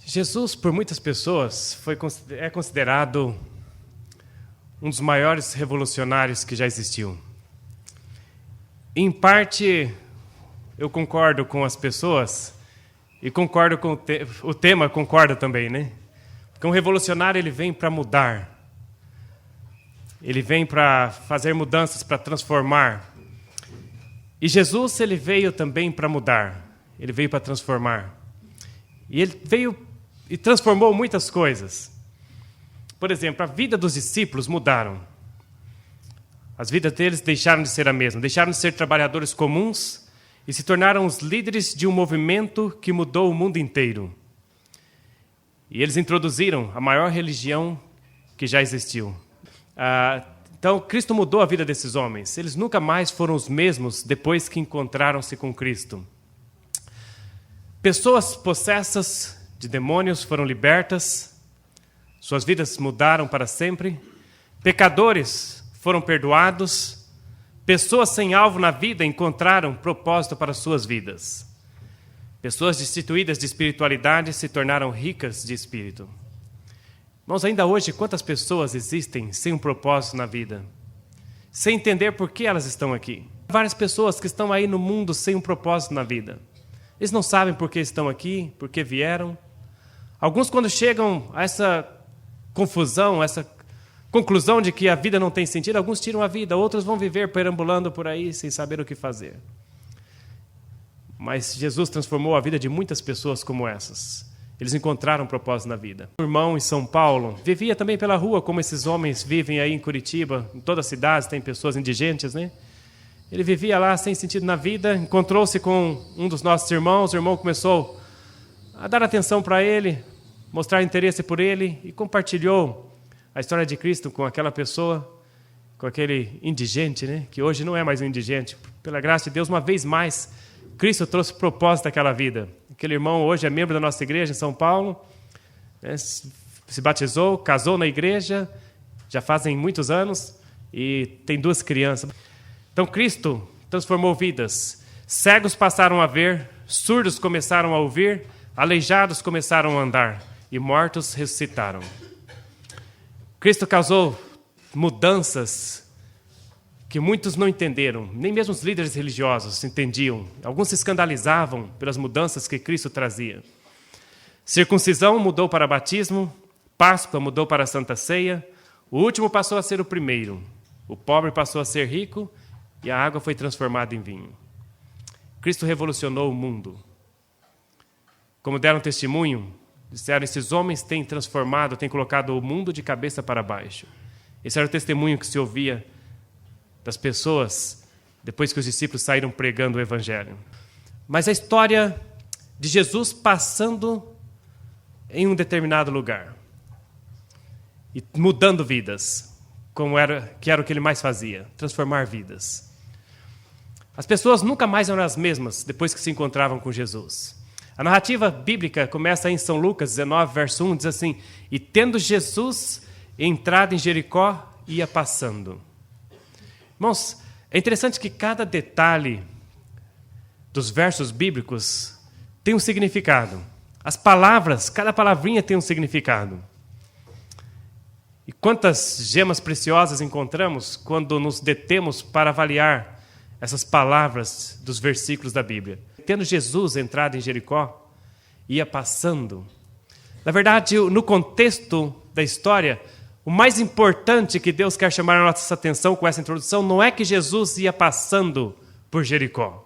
Jesus, por muitas pessoas, é considerado um dos maiores revolucionários que já existiu. Em parte, eu concordo com as pessoas e concordo com o tema, concorda também, né? Porque um revolucionário, ele vem para mudar. Ele vem para fazer mudanças, para transformar. E Jesus, ele veio também para mudar. Ele veio para transformar. E ele veio e transformou muitas coisas. Por exemplo, a vida dos discípulos mudaram. As vidas deles deixaram de ser a mesma. Deixaram de ser trabalhadores comuns e se tornaram os líderes de um movimento que mudou o mundo inteiro. E eles introduziram a maior religião que já existiu. Então, Cristo mudou a vida desses homens. Eles nunca mais foram os mesmos depois que encontraram-se com Cristo. Pessoas possessas de demônios foram libertas. Suas vidas mudaram para sempre. Pecadores foram perdoados. Pessoas sem alvo na vida encontraram propósito para suas vidas. Pessoas destituídas de espiritualidade se tornaram ricas de espírito. Irmãos, ainda hoje, quantas pessoas existem sem um propósito na vida? Sem entender por que elas estão aqui. Várias pessoas que estão aí no mundo sem um propósito na vida. Eles não sabem por que estão aqui, por que vieram. Alguns, quando chegam a essa confusão, essa conclusão de que a vida não tem sentido, alguns tiram a vida, outros vão viver perambulando por aí sem saber o que fazer. Mas Jesus transformou a vida de muitas pessoas como essas. Eles encontraram um propósito na vida. O irmão em São Paulo vivia também pela rua, como esses homens vivem aí em Curitiba. Em todas as cidades tem pessoas indigentes, né? Ele vivia lá sem sentido na vida, encontrou-se com um dos nossos irmãos. O irmão começou a dar atenção para ele, mostrar interesse por ele e compartilhou a história de Cristo com aquela pessoa, com aquele indigente, né? Que hoje não é mais um indigente. Pela graça de Deus, uma vez mais, Cristo trouxe propósito àquela vida. Aquele irmão hoje é membro da nossa igreja em São Paulo, né? Se batizou, casou na igreja, já fazem muitos anos, e tem 2 crianças. Então, Cristo transformou vidas. Cegos passaram a ver, surdos começaram a ouvir, aleijados começaram a andar, e mortos ressuscitaram. Cristo causou mudanças que muitos não entenderam, nem mesmo os líderes religiosos entendiam. Alguns se escandalizavam pelas mudanças que Cristo trazia. Circuncisão mudou para batismo, Páscoa mudou para a Santa Ceia, o último passou a ser o primeiro, o pobre passou a ser rico e a água foi transformada em vinho. Cristo revolucionou o mundo. Como deram testemunho, disseram, esses homens têm transformado, têm colocado o mundo de cabeça para baixo. Esse era o testemunho que se ouvia das pessoas depois que os discípulos saíram pregando o Evangelho. Mas a história de Jesus passando em um determinado lugar e mudando vidas, que era o que ele mais fazia, transformar vidas. As pessoas nunca mais eram as mesmas depois que se encontravam com Jesus. A narrativa bíblica começa em São Lucas 19, verso 1, diz assim, e tendo Jesus entrado em Jericó, ia passando. Irmãos, é interessante que cada detalhe dos versos bíblicos tem um significado. As palavras, cada palavrinha tem um significado. E quantas gemas preciosas encontramos quando nos detemos para avaliar essas palavras dos versículos da Bíblia. Tendo Jesus entrado em Jericó, ia passando. Na verdade, no contexto da história, o mais importante que Deus quer chamar a nossa atenção com essa introdução não é que Jesus ia passando por Jericó.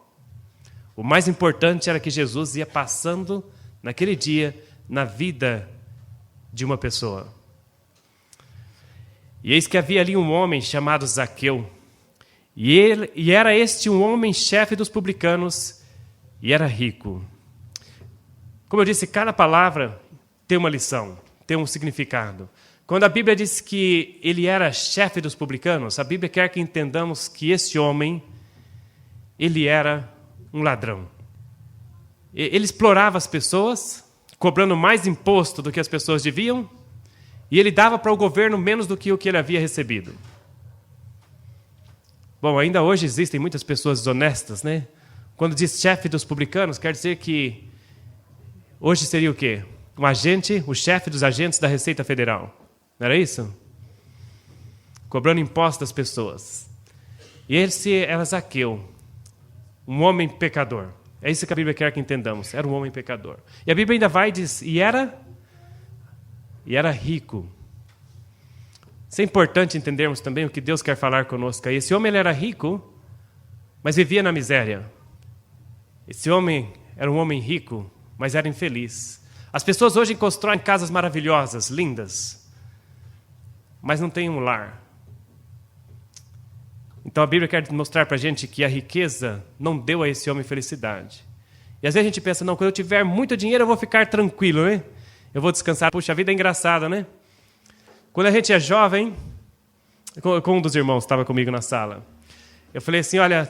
O mais importante era que Jesus ia passando naquele dia na vida de uma pessoa. E eis que havia ali um homem chamado Zaqueu. E era este um homem chefe dos publicanos e era rico. Como eu disse, cada palavra tem uma lição, tem um significado. Quando a Bíblia diz que ele era chefe dos publicanos, a Bíblia quer que entendamos que esse homem, ele era um ladrão. Ele explorava as pessoas, cobrando mais imposto do que as pessoas deviam, e ele dava para o governo menos do que o que ele havia recebido. Bom, ainda hoje existem muitas pessoas desonestas, né? Quando diz chefe dos publicanos, quer dizer que hoje seria o quê? o chefe dos agentes da Receita Federal. Não era isso? Cobrando impostos das pessoas. E esse era Zaqueu, um homem pecador. É isso que a Bíblia quer que entendamos. Era um homem pecador. E a Bíblia ainda vai e diz, e era rico. Isso é importante entendermos também o que Deus quer falar conosco. Esse homem ele era rico, mas vivia na miséria. Esse homem era um homem rico, mas era infeliz. As pessoas hoje constroem casas maravilhosas, lindas, mas não têm um lar. Então a Bíblia quer mostrar para a gente que a riqueza não deu a esse homem felicidade. E às vezes a gente pensa, não, quando eu tiver muito dinheiro eu vou ficar tranquilo, né? Eu vou descansar. Puxa, a vida é engraçada, né? Quando a gente é jovem, com um dos irmãos estava comigo na sala, eu falei assim, olha,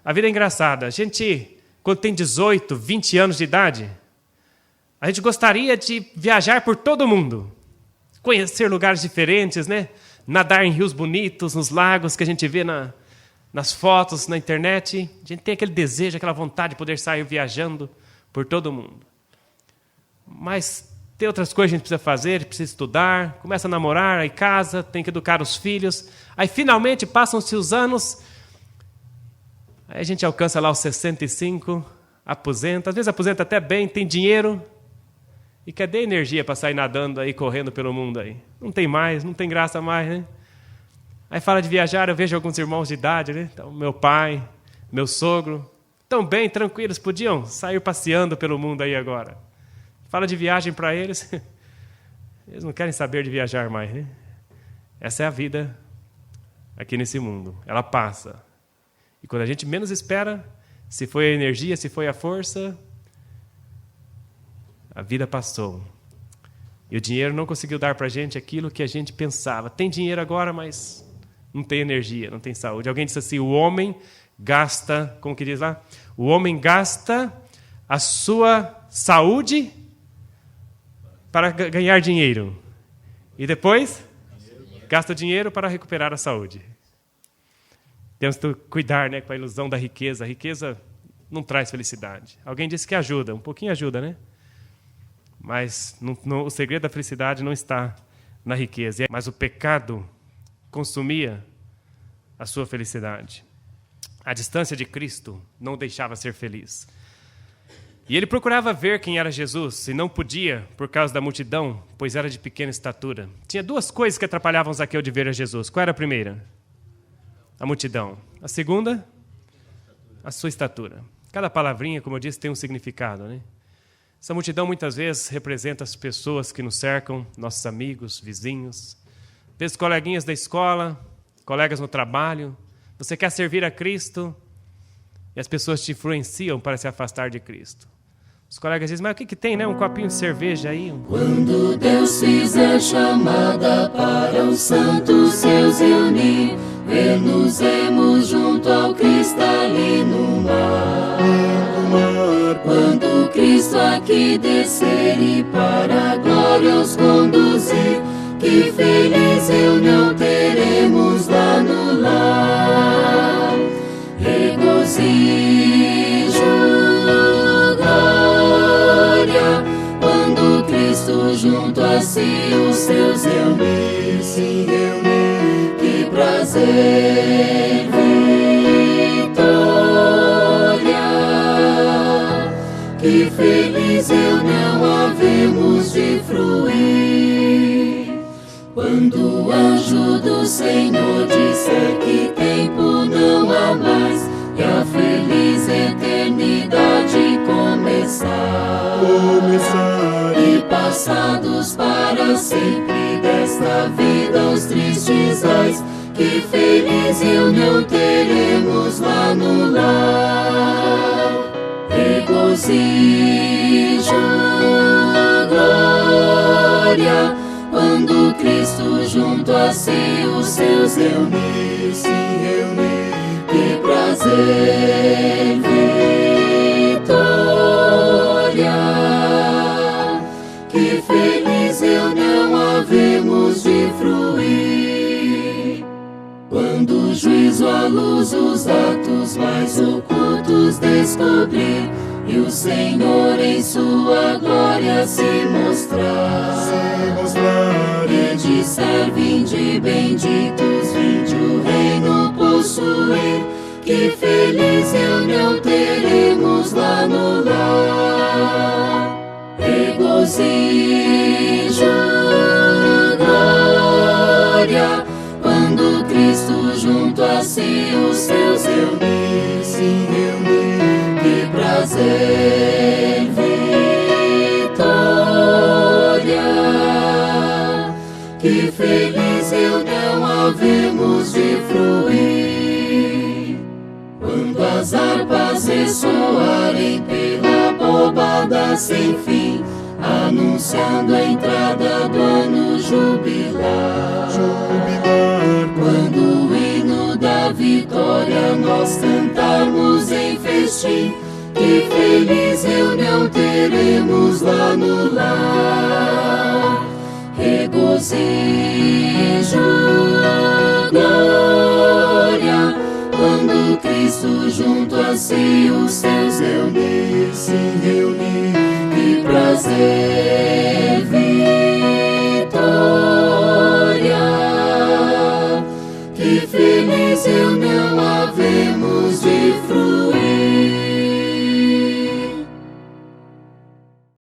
a vida é engraçada. A gente, quando tem 18, 20 anos de idade, a gente gostaria de viajar por todo o mundo, conhecer lugares diferentes, né? Nadar em rios bonitos, nos lagos que a gente vê nas fotos, na internet. A gente tem aquele desejo, aquela vontade de poder sair viajando por todo o mundo. Mas tem outras coisas que a gente precisa fazer, precisa estudar, começa a namorar, aí casa, tem que educar os filhos. Aí finalmente passam-se os anos, aí a gente alcança lá os 65, aposenta, às vezes aposenta até bem, tem dinheiro, e cadê energia para sair nadando aí, correndo pelo mundo aí? Não tem mais, não tem graça mais, né? Aí fala de viajar, eu vejo alguns irmãos de idade, né? Então, meu pai, meu sogro, tão bem, tranquilos, podiam sair passeando pelo mundo aí agora. Fala de viagem para eles, eles não querem saber de viajar mais, né? Essa é a vida aqui nesse mundo, ela passa. E quando a gente menos espera, se foi a energia, se foi a força, a vida passou. E o dinheiro não conseguiu dar para a gente aquilo que a gente pensava. Tem dinheiro agora, mas não tem energia, não tem saúde. Alguém disse assim, o homem gasta, como que diz lá? O homem gasta a sua saúde para ganhar dinheiro. E depois, gasta o dinheiro para recuperar a saúde. Temos que cuidar, né, com a ilusão da riqueza. A riqueza não traz felicidade. Alguém disse que ajuda, um pouquinho ajuda, né? Mas o segredo da felicidade não está na riqueza. Mas o pecado consumia a sua felicidade. A distância de Cristo não o deixava ser feliz. E ele procurava ver quem era Jesus, e não podia por causa da multidão, pois era de pequena estatura. Tinha duas coisas que atrapalhavam Zaqueu de ver a Jesus. Qual era a primeira? A multidão. A segunda? A sua estatura. Cada palavrinha, como eu disse, tem um significado, né? Essa multidão muitas vezes representa as pessoas que nos cercam, nossos amigos, vizinhos, às vezes coleguinhas da escola, colegas no trabalho. Você quer servir a Cristo e as pessoas te influenciam para se afastar de Cristo. Os colegas dizem, mas o que tem, né? Um copinho de cerveja aí. Quando Deus fizer chamada para os santos seus reunir, ver-nos-emos junto ao cristalino mar. Quando Cristo aqui descer e para a glória os conduzir, que feliz reunião teremos lá no lar. Regozijo, glória, quando Cristo junto a si os seus reunir, se reunir, que prazer, vitória, que feliz reunião havemos de fruir. Quando o anjo do Senhor disser que tempo não há mais, que a feliz eternidade começar. E passados para sempre desta vida os tristes ais, que feliz reunião teremos lá no lar. Regozijo, glória, quando Cristo junto a si os seus reunir, se reunir, que prazer, vitória, que feliz reunião havemos de fruir. Quando o juízo à luz os atos mais ocultos descobrir, e o Senhor em sua glória se mostrar. E disser: vinde benditos, vinde o reino possuir, que feliz reunião teremos lá no lar. Regozijo, glória, quando Cristo junto a si os seus reunir, se reunir. Que prazer, vitória, que feliz reunião havemos de fruir. Quando as harpas ressoarem pela bóveda sem fim, anunciando a entrada do ano jubilar. Quando o hino da vitória nós cantarmos em festim, que feliz reunião teremos lá no lar. Regozijo, glória, quando Cristo junto a si os seus reunir, se reunir. Que prazer, vitória, que feliz reunião havemos